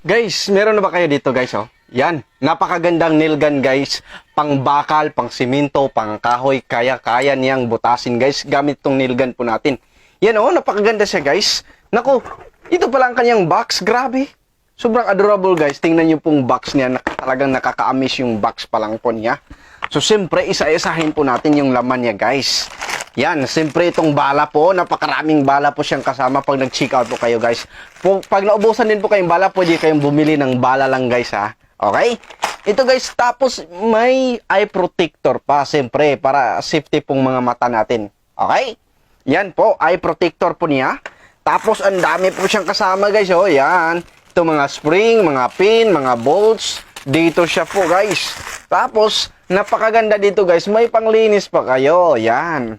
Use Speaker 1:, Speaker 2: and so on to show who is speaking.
Speaker 1: Guys, meron na ba kayo dito guys, oh? Yan, napakagandang nail gun guys. Pang bakal, pang simento, pang kahoy. Kaya niyang butasin guys. Gamit tong nail gun po natin. Yan oh, napakaganda siya guys. Naku, ito pala ang kanyang box. Grabe. Sobrang adorable guys. Tingnan niyo pong box niya. Talagang nakaka-amaze yung box pa lang po niya. So, siyempre, isa-isahin po natin yung laman niya guys. Yan, siyempre itong bala po, napakaraming bala po siyang kasama pag nag-check out po kayo guys. Pag naubusan din po kayong bala, pwede kayong bumili ng bala lang guys ha. Okay? Ito guys, tapos may eye protector pa siyempre para safety pong mga mata natin. Okay? Yan po, eye protector po niya. Tapos ang dami po siyang kasama guys. Oh, yan. Ito mga spring, mga pin, mga bolts. Dito siya po guys. Tapos, napakaganda dito guys, may panglinis pa kayo. Yan.